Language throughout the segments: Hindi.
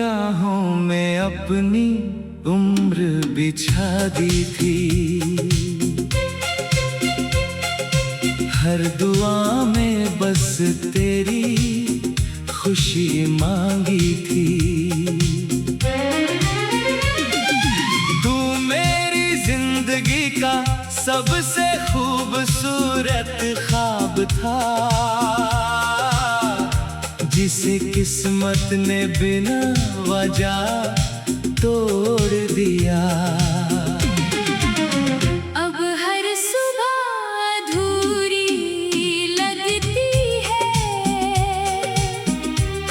राहों में अपनी उम्र बिछा दी थी, हर दुआ में बस तेरी खुशी मांगी थी। तू मेरी जिंदगी का सबसे खूबसूरत ख्वाब था, जिसे किस्मत ने बिना वजह तोड़ दिया। अब हर सुबह अधूरी लगती है,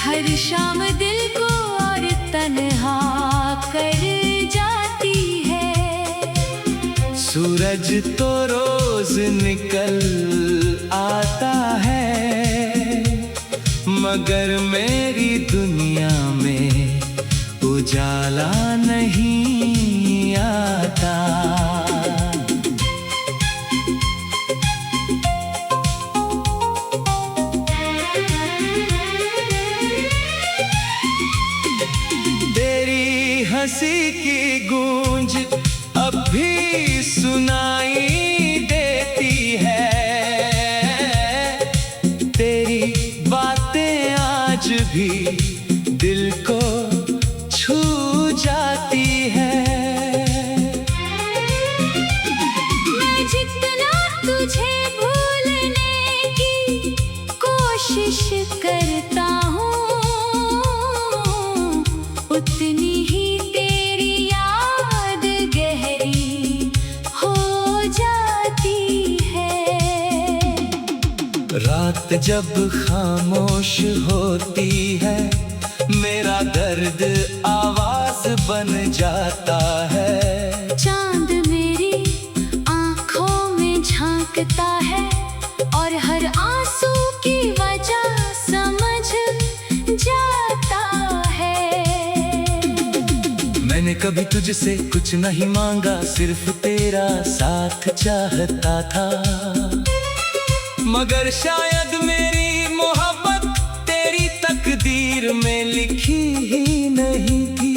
हर शाम दिल को और तन्हा कर जाती है। सूरज तो रोज निकल आता है, मगर मेरी दुनिया में उजाला नहीं आता। तेरी हंसी की गूंज अब भी सुनाई देती है, तेरी बातें आज भी दिल को छू जाती है। मैं जितना तुझे भूलने की कोशिश करता हूँ, उतनी ही तेरी याद गहरी हो जाती है। रात जब खामोश होती है, मेरा दर्द आवाज बन जाता है। चांद मेरी आँखों में झांकता है, और हर आंसू की वजह समझ जाता है। मैंने कभी तुझसे कुछ नहीं मांगा, सिर्फ तेरा साथ चाहता था, मगर शायद मेरी मोहब्बत तेरी तकदीर में लिखी ही नहीं थी।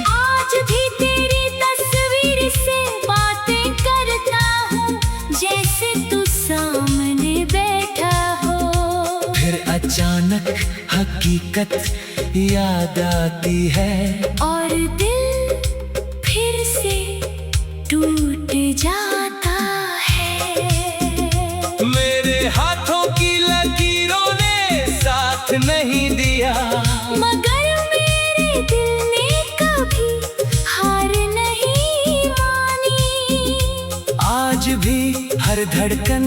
आज भी तेरी तस्वीर से बातें करता हूँ, जैसे तू सामने बैठा हो। फिर अचानक हकीकत याद आती है, और दिल फिर से टूट जाता है। मेरे हाथों की लकीरों ने साथ नहीं दिया, मगर मेरे दिल ने कभी हार नहीं मानी। आज भी हर धड़कन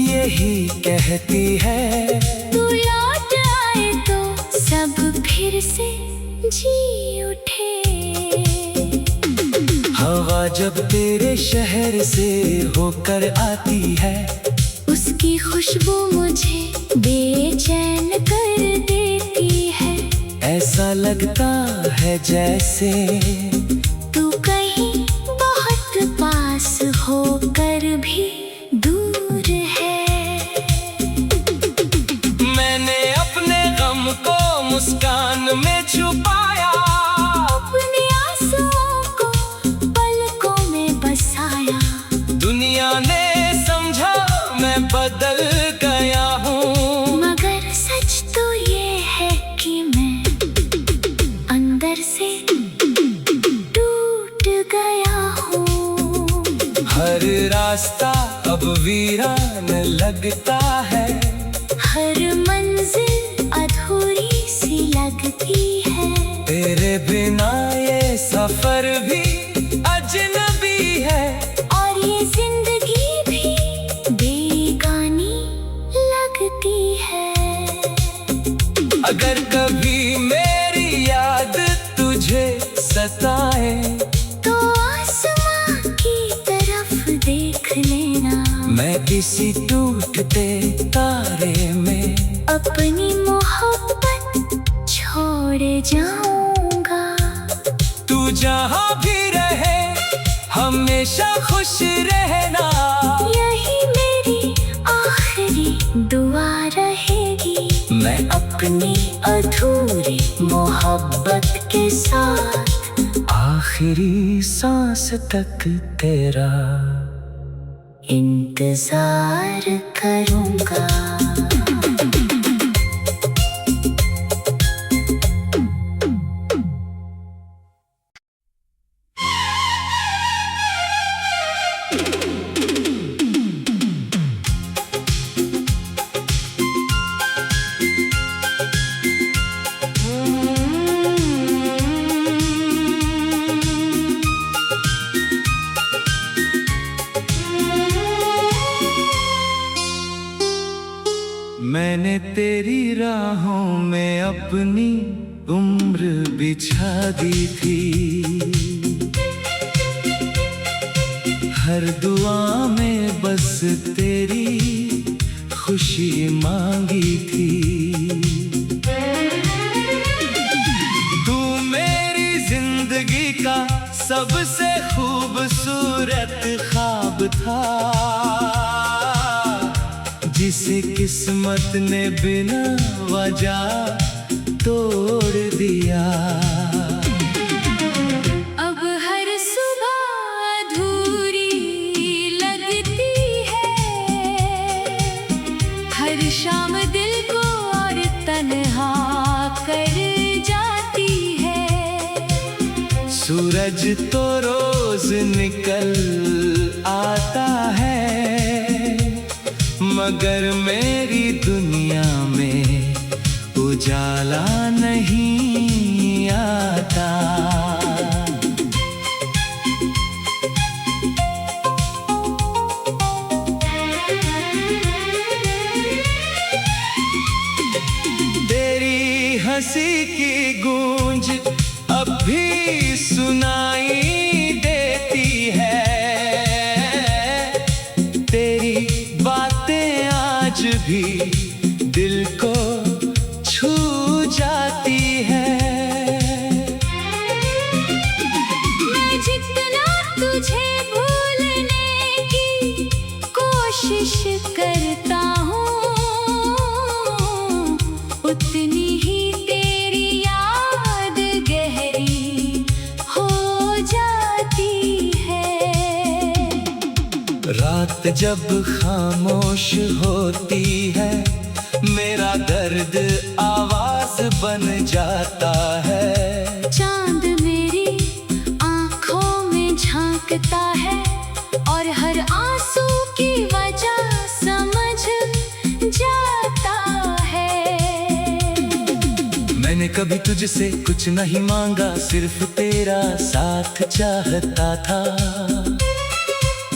यही कहती है, तू लौट आए तो सब फिर से जी उठे। हवा जब तेरे शहर से होकर आती है, उसकी खुशबू मुझे बेचैन कर देती है। ऐसा लगता है जैसे तू कहीं बहुत पास होकर भी दूर है। मैंने अपने गम को मुस्कान में छुपाया, अपने आंसुओं को पलकों में बसाया। दुनिया ने समझा मैं बदल गया हूँ, मगर सच तो ये है कि मैं अंदर से टूट गया हूँ। हर रास्ता अब वीरान लगता है, हर मंजिल अधूरी सी लगती है। तेरे बिना ये सफर भी अजनबी है, और ये जिंदगी भी बेगानी लगती है। अगर कभी मेरी याद तुझे सताए, तो आसमां की तरफ देख लेना। मैं इसी टूटते तारे में अपनी मोहब्बत छोड़ जाऊंगा। तू जहाँ भी रहे हमेशा खुश रहना, यही मेरी आखिरी दुआ रहेगी। मैं अपनी अधूरी तक तेरा इंतजार करूंगा। मैंने तेरी राहों में अपनी उम्र बिछा दी थी, हर दुआ में बस तेरी खुशी मांगी थी। तू मेरी जिंदगी का सबसे खूबसूरत ख्वाब था, जिसे किस्मत ने बिना वजह तोड़ दिया। अब हर सुबह अधूरी लगती है, हर शाम दिल को और तन्हा कर जाती है। सूरज तो रोज निकल आता है, मगर मेरी दुनिया में उजाला नहीं आता। तेरी हंसी की गूंज अब भी सुनाई देती है, तेरी बातें आज भी दिल को छू जाती है। मैं जितना तुझे भूलने की कोशिश करता हूँ, उतनी ही तेरी याद गहरी हो जाती है। रात जब खामोश होती है, मेरा दर्द आवाज बन जाता है। चांद मेरी आँखों में झांकता है, और हर आंसू की वजह समझ जाता है। मैंने कभी तुझसे कुछ नहीं मांगा, सिर्फ तेरा साथ चाहता था,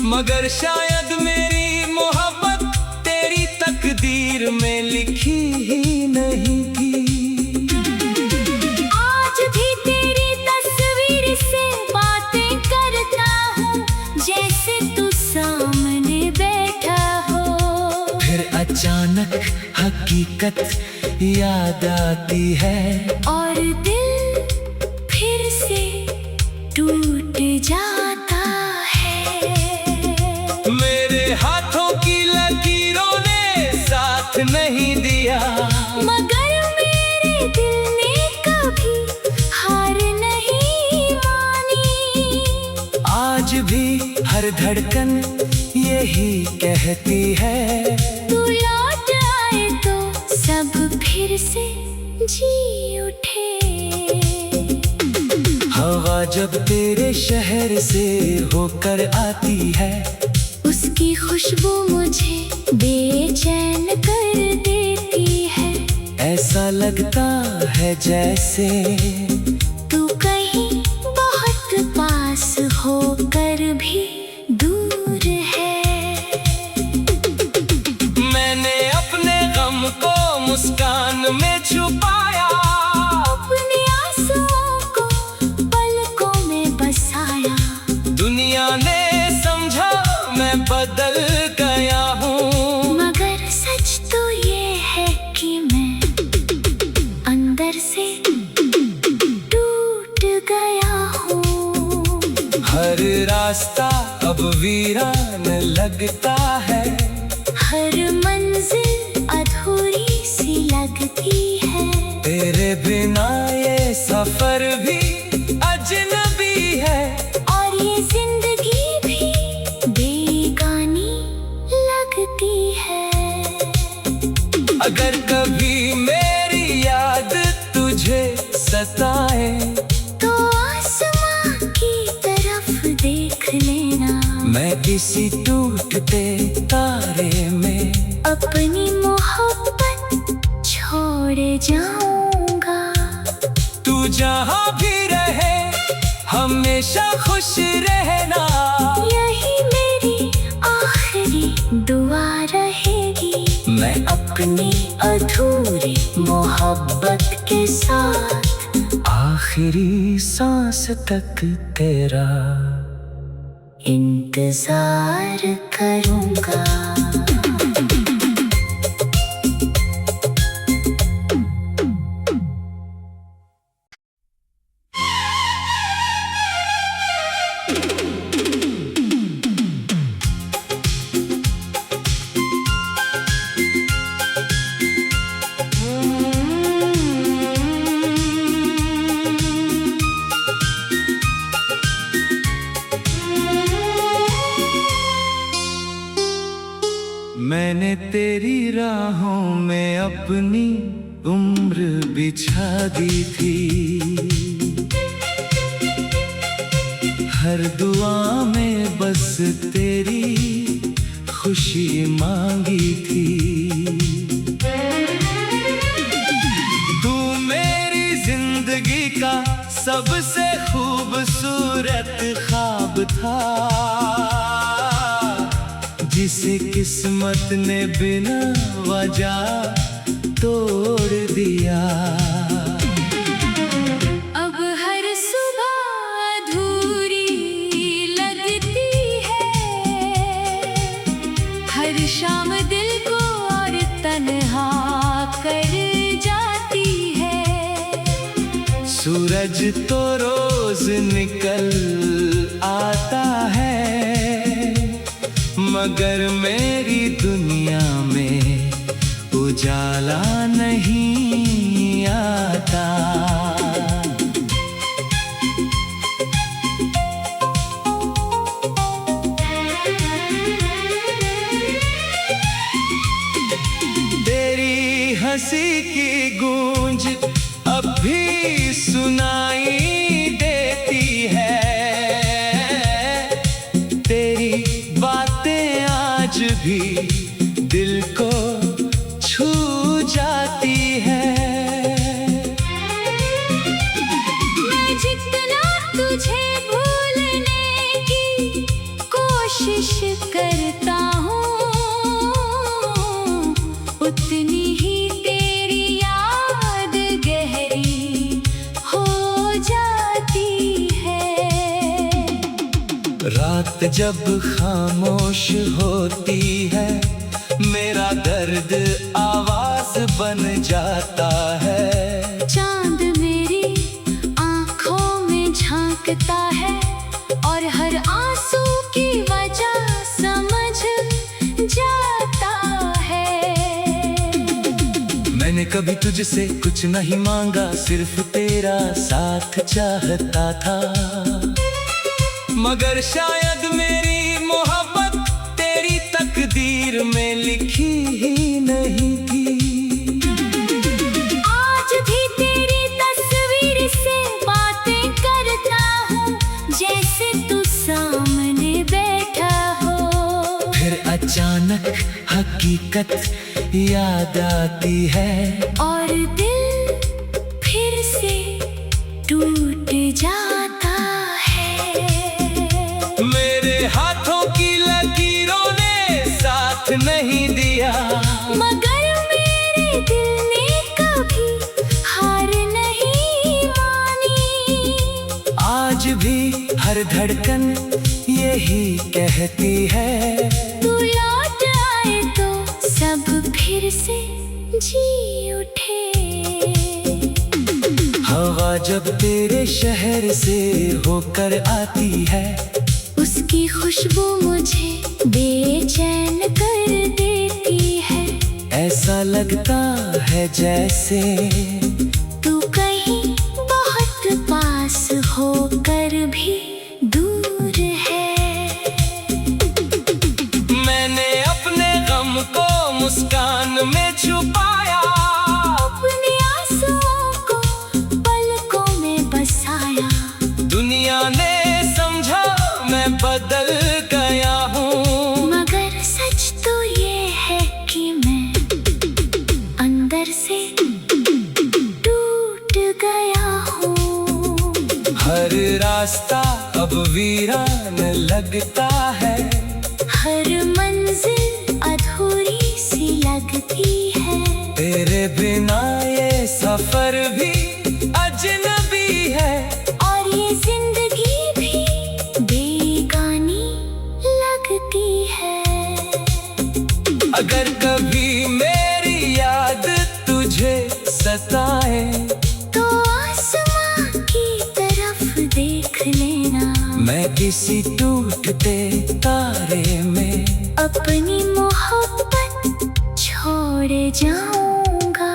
मगर शायद मेरी मोहब्बत तेरी तकदीर में लिखी ही नहीं थी। आज भी तेरी तस्वीर से बातें करता हूँ, जैसे तू सामने बैठा हो। फिर अचानक हकीकत याद आती है, और दिल फिर से टूट जाता है। मेरे हाथों की लकीरों ने साथ नहीं दिया, मगर मेरे दिल ने कभी हार नहीं मानी। आज भी हर धड़कन यही कहती है, तू लौट आए तो सब फिर से जी उठे। हवा जब तेरे शहर से होकर आती है, उसकी खुशबू मुझे बेचैन कर देती है। ऐसा लगता है जैसे तू कहीं बहुत पास होकर भी दूर है। मैंने अपने गम को मुस्कान में छुपाया, अपने आंसुओं को पलकों में बसाया। दुनिया ने समझा मैं बदल गया हूँ, मगर सच तो ये है कि मैं अंदर से टूट गया हूँ। हर रास्ता अब वीरान लगता है, हर मंजिल अधूरी सी लगती है। तेरे बिना ये सफर भी अजनबी है, और ये जिंदगी अगर कभी मेरी याद तुझे सताए तो आसमां की तरफ देख लेना। मैं किसी टूटते तारे में अपनी मोहब्बत छोड़ जाऊंगा। तू जहाँ भी रहे हमेशा खुश रहना। यही मेरी आखिरी दुआ रहेगी। मैं अपनी अधूरी मोहब्बत के साथ आखिरी सांस तक तेरा इंतजार करूंगा। मैंने तेरी राहों में अपनी उम्र बिछा दी थी। हर दुआ में बस तेरी खुशी मांगी थी। तू मेरी जिंदगी का सबसे खूबसूरत ख्वाब था, जिसे किस्मत ने बिना वजह तोड़ दिया। अब हर सुबह अधूरी लगती है, हर शाम दिल को और तन्हा कर जाती है। सूरज तो रोज निकल आता है, मगर मेरी दुनिया में उजाला नहीं आता। तेरी हंसी की गूंज अब भी सुनाई देती है। तेरी बातें आज भी दिल को छू जाती है। मैं जितना तुझे भूलने की कोशिश करता हूँ, उतनी ही तेरी याद गहरी हो जाती है। रात जब खामोश होती है, मेरा दर्द आवाज बन जाता है। चांद मेरी आंखों में झांकता है और हर आंसू की वजह समझ जाता है। मैंने कभी तुझसे कुछ नहीं मांगा, सिर्फ तेरा साथ चाहता था, मगर शायद मेरी मोहब्बत तेरी तकदीर में लिखी ही नहीं थी। आज भी तेरी तस्वीर से बातें करता हूँ, जैसे तू सामने बैठा हो। फिर अचानक हकीकत याद आती है और दिल फिर से टूट जाता है। मेरे हाथों की लकीरों ने साथ नहीं दिया, मगर मेरे दिल ने कभी हार नहीं मानी। आज भी हर धड़कन यही कहती है, तू लौट आए तो सब फिर से जी उठे। हवा जब तेरे शहर से होकर आती है, उसकी खुशबू मुझे बेचैन कर देती है। ऐसा लगता है जैसे तू कहीं बहुत पास होकर भी दूर है। मैंने अपने गम को मुस्कान में छुपाया, बदल गया हूँ। मगर सच तो ये है कि मैं अंदर से टूट गया हूँ। हर रास्ता अब वीरान लगता है, हर मंजिल अधूरी सी लगती है। तेरे बिना ये सफर भी अजनबी है, और ये जिंदगी भी बेगानी लगती है। अगर कभी मेरी याद तुझे सताए तो आसमां की तरफ देख लेना। मैं किसी टूटते तारे में अपनी मोहब्बत छोड़ जाऊंगा।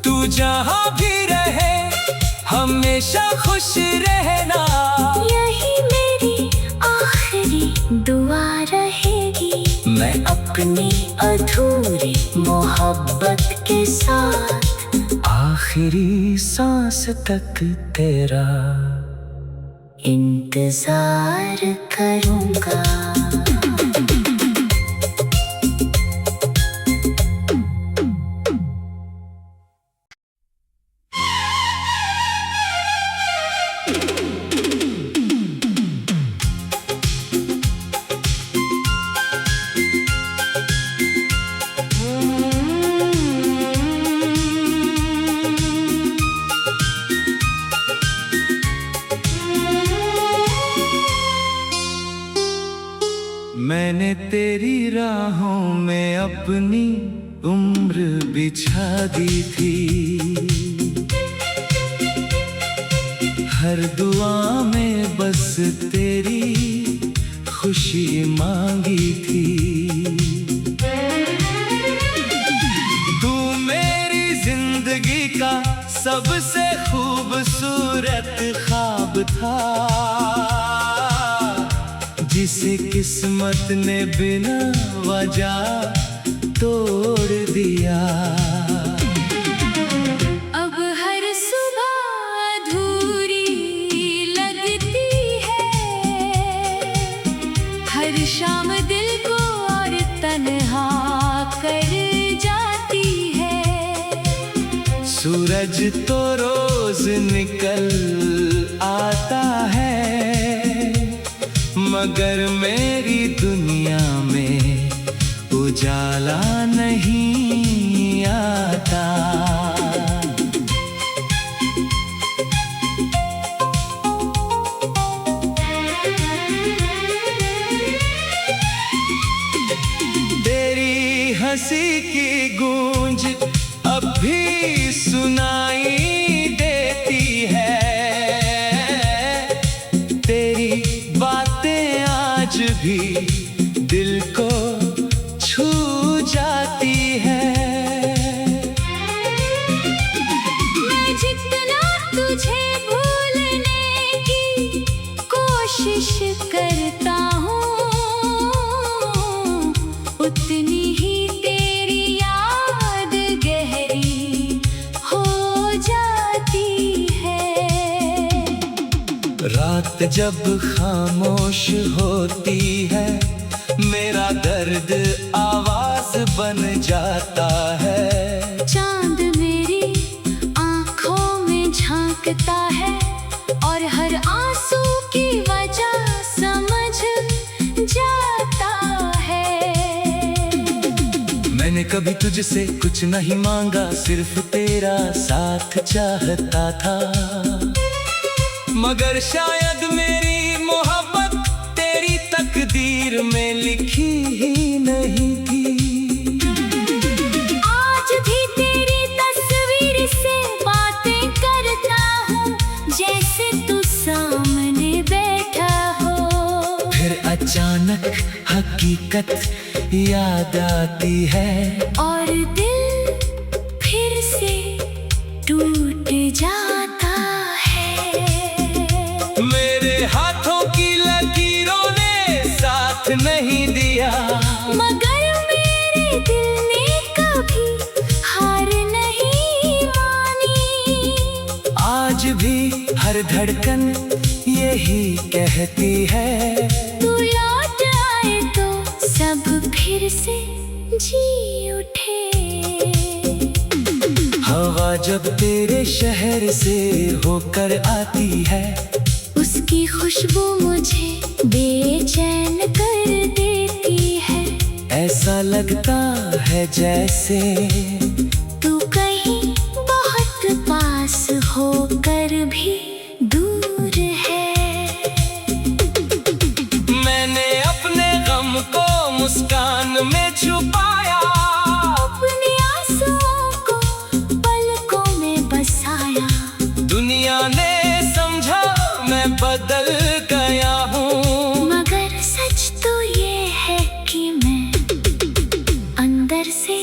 तू जहाँ भी रहे हमेशा खुश रहना। यही मेरी आखिरी दुआ रहेगी। मैं अपनी अधूरी मोहब्बत के साथ आखिरी सांस तक तेरा इंतजार करूंगा। मैंने तेरी राहों में अपनी उम्र बिछा दी थी। हर दुआ में बस तेरी खुशी मांगी थी। तू मेरी जिंदगी का सबसे खूबसूरत ख्वाब था, जिसे किस्मत ने बिना वजह तोड़ दिया। अब हर सुबह अधूरी लगती है, हर शाम दिल को और तन्हा कर जाती है। सूरज तो रोज निकल आता है, मगर मेरी दुनिया में उजाला नहीं आता। तेरी हंसी की गूंज अब भी सुनाई देती है। तेरी बातें आज भी दिल को छू जाती है। मैं जितना तुझे भूलने की कोशिश करता हूँ, उतनी ही तेरी याद गहरी हो जाती है। रात जब खामोश होती है, मेरा दर्द आवाज बन जाता है। चांद मेरी आंखों में झांकता है, और हर आंसू की वजह समझ जाता है। मैंने कभी तुझसे कुछ नहीं मांगा, सिर्फ तेरा साथ चाहता था। मगर शायद मेरी मोहब्बत तेरी तकदीर में लिखी ही नहीं थी। आज भी तेरी तस्वीर से बातें करता हूँ, जैसे तू सामने बैठा हो। फिर अचानक हकीकत याद आती है, और दिल फिर से टूट जाता है। मेरे हाथों की लकीरों ने साथ नहीं दिया, मगर मेरे दिल ने कभी हार नहीं मानी। आज भी हर धड़कन यही कहती है, तू हवा जब तेरे शहर से होकर आती है, उसकी खुशबू मुझे बेचैन कर देती है। ऐसा लगता है जैसे तू कहीं बहुत पास होकर भी दूर है। मैंने अपने गम को मुस्कान में छुपाया, अपने आंसुओं को पलकों में बसाया। दुनिया ने समझा मैं बदल गया हूँ, मगर सच तो ये है कि मैं अंदर से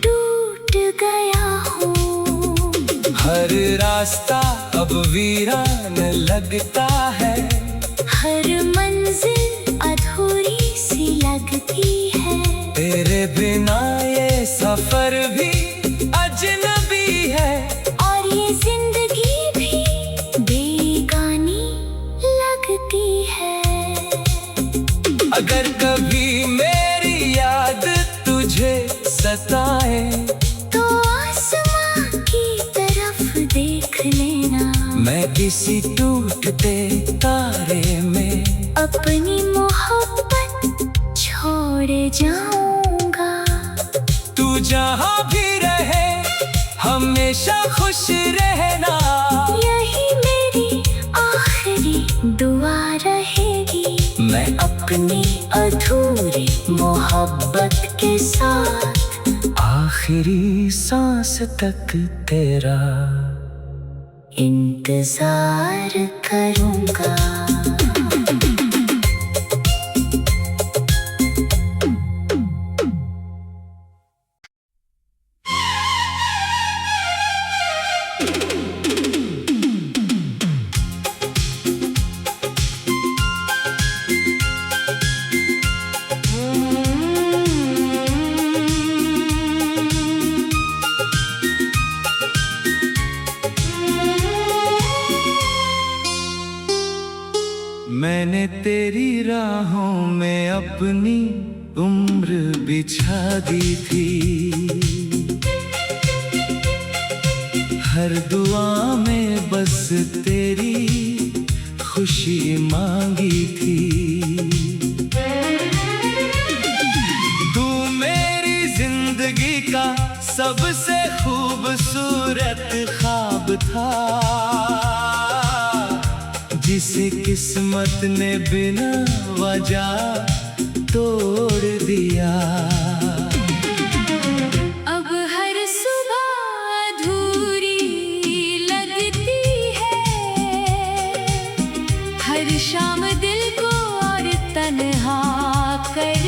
टूट गया हूँ। हर रास्ता अब वीरान लगता है, हर मंजिल अधूरी सी लगती है। तेरे बिना ये सफर भी अजनबी है, और ये जिंदगी भी बेगानी लगती है। अगर कभी मेरी याद तुझे सताए, तो आसमां की तरफ देख लेना। मैं किसी टूटते तारे में अपनी मोहब्बत छोड़ जाऊंगा। तू जहाँ भी रहे हमेशा खुश रहना, यही मेरी आखिरी दुआ रहेगी। मैं अपनी अधूरी मोहब्बत के साथ आखिरी सांस तक तेरा इंतजार करूंगा। मैंने तेरी राहों में अपनी उम्र बिछा दी थी, हर दुआ में बस तेरी खुशी मांगी थी। तू मेरी जिंदगी का सबसे खूबसूरत ख्वाब था, जिसे किस्मत ने बिना वजह तोड़ दिया। अब हर सुबह अधूरी लगती है, हर शाम दिल को और तन्हा कर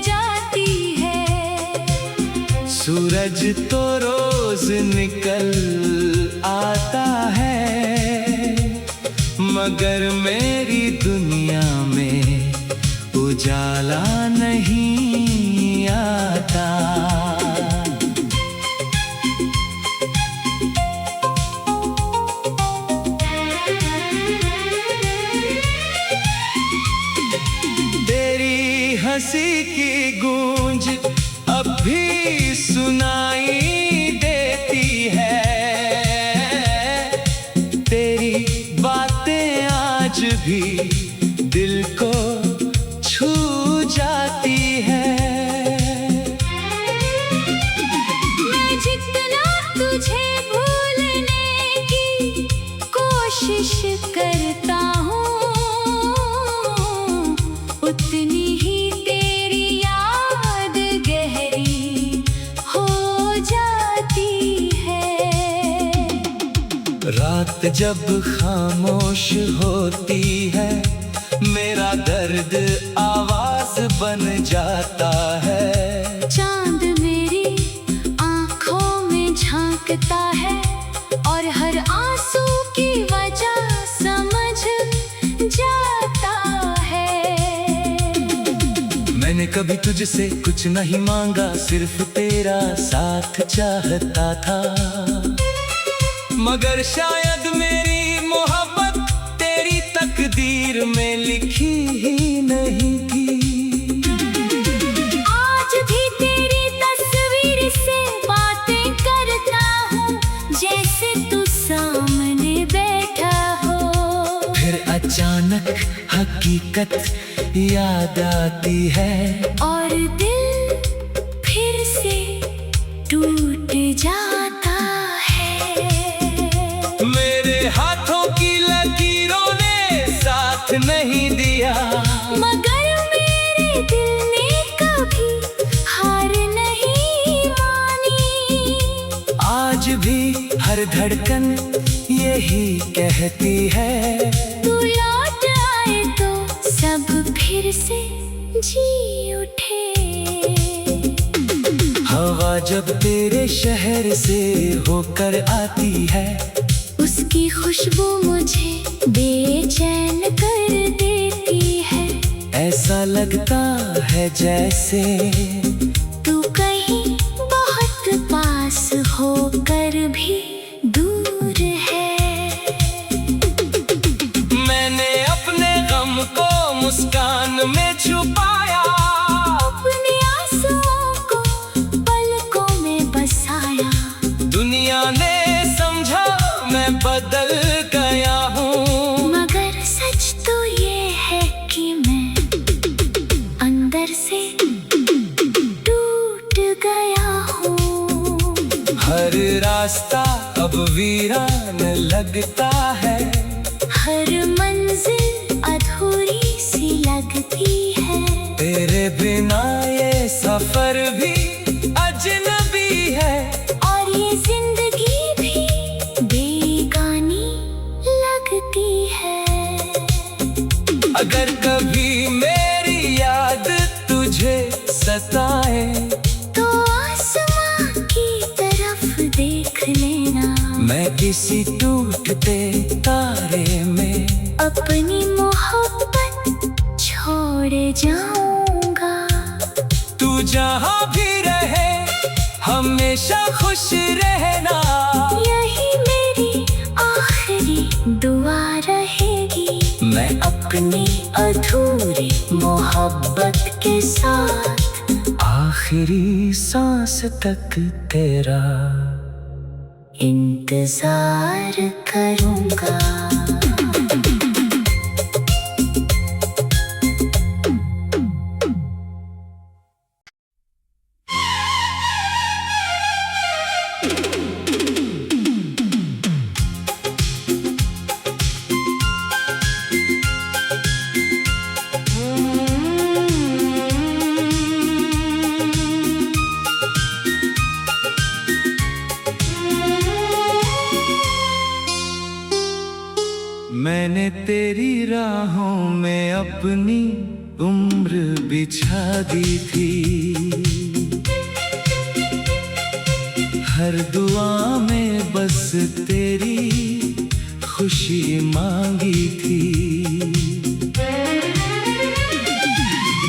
जाती है। सूरज तो रोज निकल आता है, मगर मेरी दुनिया में उजाला नहीं आता। तेरी हंसी की गूंज अब भी सुनाई देती है, तेरी बातें आज भी दिल को छू जाती है। मैं जितना तुझे भूलने की कोशिश करता हूँ, उतनी ही तेरी याद गहरी हो जाती है। रात जब खामोश होती है, मेरा दर्द आवाज बन जाता है। चांद मेरी आँखों में झांकता है, और हर आंसू की वजह समझ जाता है। मैंने कभी तुझसे कुछ नहीं मांगा, सिर्फ तेरा साथ चाहता था, मगर शायद मेरी मोहब्बत तेरी तकदीर में लिखी ही नहीं थी। आज भी तेरी तस्वीर से बातें करता हूँ, याद आती है और दिल फिर से टूट जाता है। मेरे हाथों की लकीरों ने साथ नहीं दिया, मगर मेरे दिल ने कभी हार नहीं मानी। आज भी हर धड़कन यही कहती है, तू लौट आए तो सब फिर से जी उठे। हवा जब तेरे शहर से होकर आती है, उसकी खुशबू मुझे बेचैन कर देती है। ऐसा लगता है जैसे तू कहीं बहुत पास होकर भी दूर है। मैंने अपने गम को मुस्कान में छुपाया, अपने आंसुओं को पलकों में बसाया। दुनिया ने समझा मैं बदल गया हूँ, मगर सच तो ये है कि मैं अंदर से टूट गया हूँ। हर रास्ता अब वीरान लगता है, हर मंजिल अधूरी सी लगती है। तेरे बिना ये सफर भी अजनबी है, और ये जिंदगी भी बेगानी लगती है। अगर कभी मेरी याद तुझे सताए, तो आसमां की तरफ देख लेना। मैं किसी टूटते तारे में अपनी मोहब्बत छोड़ जाऊंगा। तू जहाँ भी रहे हमेशा खुश रहना, यही मेरी आखिरी दुआ रहेगी। मैं अपनी अधूरी मोहब्बत के साथ आखिरी सांस तक तेरा इंतजार करूंगा। मैंने तेरी राहों में अपनी उम्र बिछा दी थी, हर दुआ में बस तेरी खुशी मांगी थी।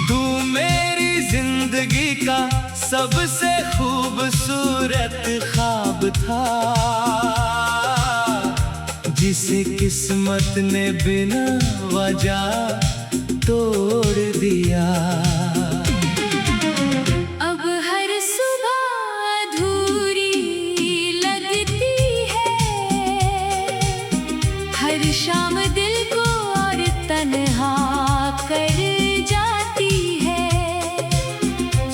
तू मेरी जिंदगी का सबसे खूबसूरत ख्वाब था, जिसे किस्मत ने बिना वजह तोड़ दिया। अब हर सुबह अधूरी लगती है, हर शाम दिल को और तन्हा कर जाती है।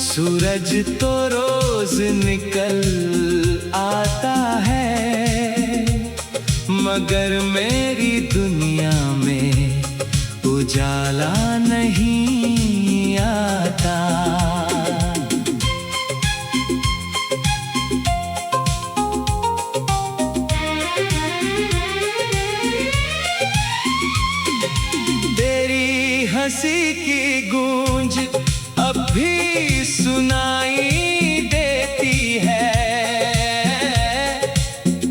सूरज तो रोज निकल आता है, मगर मेरी दुनिया में उजाला नहीं आता। तेरी हंसी की गूंज अब भी सुनाई देती है,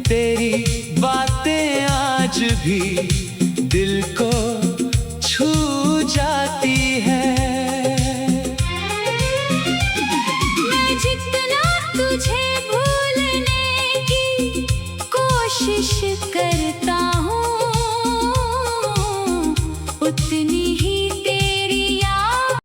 तेरी बातें आज भी दिल को छू जाती है। मैं जितना तुझे